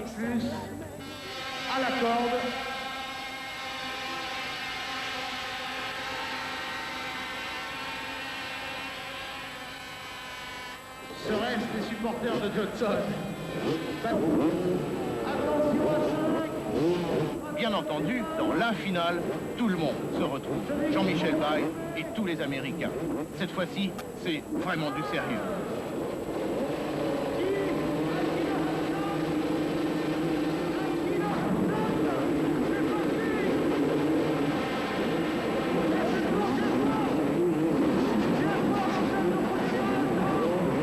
de plus à la corde. Serait-ce les supporters de Johnson? Attention à 5. Bien entendu, dans la finale, tout le monde se retrouve. Jean-Michel Bayle et tous les Américains. Cette fois-ci, c'est vraiment du sérieux.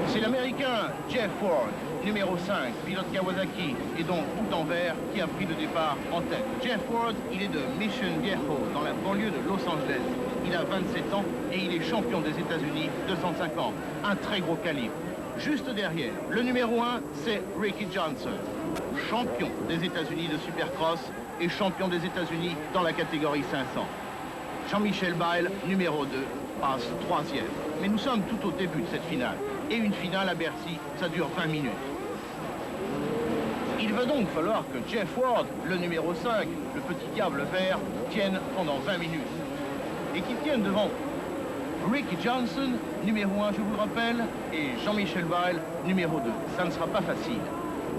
C'est l'Américain Jeff Ward, numéro 5, pilote Kawasaki, et donc tout en vert, qui a pris le départ en tête. Jeff Ward, il est de Mission Viejo, dans la banlieue de Los Angeles. Il a 27 ans et il est champion des États-Unis 250, un très gros calibre. Juste derrière, le numéro 1, c'est Ricky Johnson, champion des États-Unis de Supercross et champion des États-Unis dans la catégorie 500. Jean-Michel Bayle, numéro 2, passe 3e. Mais nous sommes tout au début de cette finale. Et une finale à Bercy, ça dure 20 minutes. Il va donc falloir que Jeff Ward, le numéro 5, le petit diable vert, tienne pendant 20 minutes. Et qu'il tienne devant Ricky Johnson, numéro 1, je vous le rappelle, et Jean-Michel Bayle, numéro 2. Ça ne sera pas facile.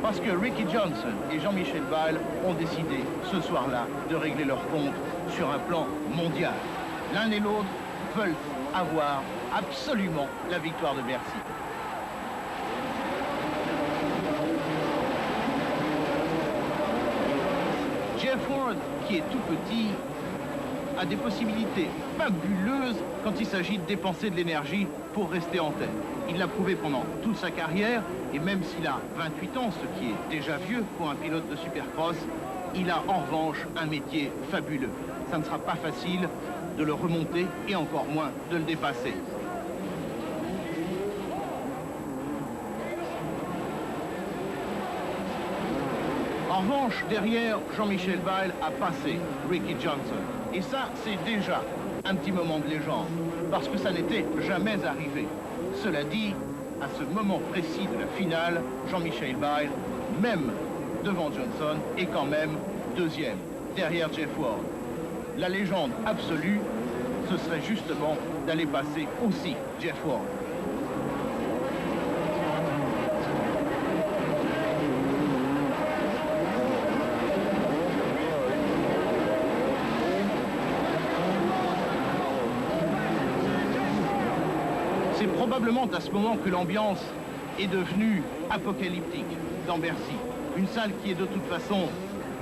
Parce que Ricky Johnson et Jean-Michel Bayle ont décidé, ce soir-là, de régler leur compte sur un plan mondial. L'un et l'autre veulent avoir absolument la victoire de Bercy. Jeff Ward, qui est tout petit, a des possibilités fabuleuses quand il s'agit de dépenser de l'énergie pour rester en tête. Il l'a prouvé pendant toute sa carrière, et même s'il a 28 ans, ce qui est déjà vieux pour un pilote de Supercross, il a en revanche un métier fabuleux. Ça ne sera pas facile de le remonter et encore moins de le dépasser. En revanche, derrière, Jean-Michel Bayle a passé Ricky Johnson. Et ça, c'est déjà un petit moment de légende, parce que ça n'était jamais arrivé. Cela dit, à ce moment précis de la finale, Jean-Michel Bayle, même devant Johnson, est quand même deuxième, derrière Jeff Ward. La légende absolue, ce serait justement d'aller passer aussi Jeff Ward. C'est probablement à ce moment que l'ambiance est devenue apocalyptique dans Bercy. Une salle qui est de toute façon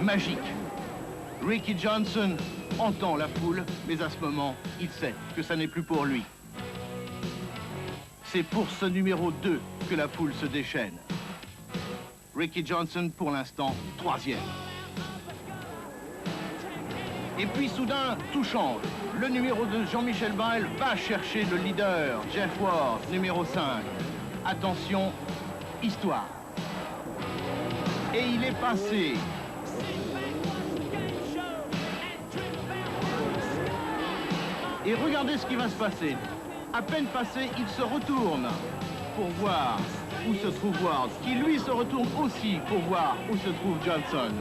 magique. Ricky Johnson entend la foule, mais à ce moment, il sait que ça n'est plus pour lui. C'est pour ce numéro 2 que la foule se déchaîne. Ricky Johnson, pour l'instant, 3e. Et puis soudain, tout change. Le numéro 2, Jean-Michel Bayle, va chercher le leader, Jeff Ward, numéro 5. Attention, histoire. Et il est passé. Et regardez ce qui va se passer. À peine passé, il se retourne pour voir où se trouve Ward, qui lui se retourne aussi pour voir où se trouve Johnson.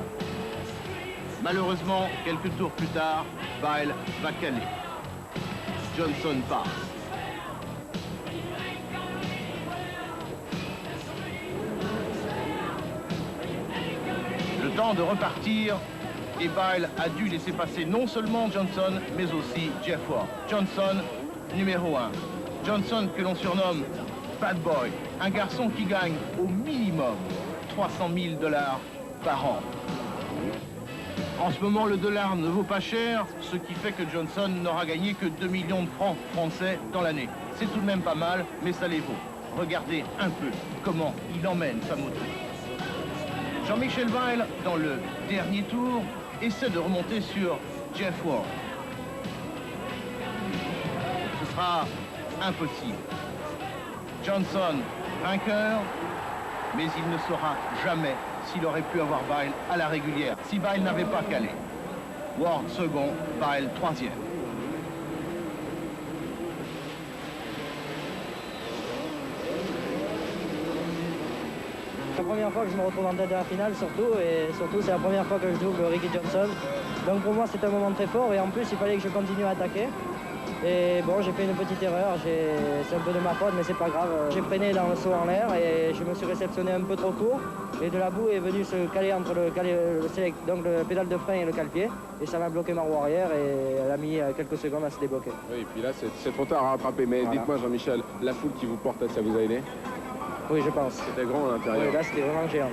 Malheureusement, quelques tours plus tard, Bayle va caler. Johnson passe. Le temps de repartir, et Bayle a dû laisser passer non seulement Johnson, mais aussi Jeff Ward. Johnson, numéro 1. Johnson, que l'on surnomme Bad Boy, un garçon qui gagne au minimum 300 000 $ par an. En ce moment, le dollar ne vaut pas cher, ce qui fait que Johnson n'aura gagné que 2 millions de francs français dans l'année. C'est tout de même pas mal, mais ça les vaut. Regardez un peu comment il emmène sa moto. Jean-Michel Bayle, dans le dernier tour, essaie de remonter sur Jeff Ward. Ce sera impossible. Johnson, vainqueur, mais il ne saura jamais s'il aurait pu avoir Bayle à la régulière, si Bayle n'avait pas calé. Ward second, Bayle 3e. La première première fois que je me retrouve en tête de la finale surtout, et surtout c'est la première fois que je double Ricky Johnson. Donc pour moi c'est un moment très fort, et en plus il fallait que je continue à attaquer. Et bon, j'ai fait une petite erreur, c'est un peu de ma faute, mais c'est pas grave. J'ai freiné dans le saut en l'air et je me suis réceptionné un peu trop court. Et de la boue est venue se caler entre donc le pédale de frein et le cale-pied. Et ça m'a bloqué ma roue arrière et elle a mis quelques secondes à se débloquer. Oui, et puis là, c'est trop tard à rattraper. Mais voilà. Dites-moi, Jean-Michel, la foule qui vous porte, ça vous a aidé? Oui, je pense. C'était grand à l'intérieur. Oui, là, c'était vraiment géant.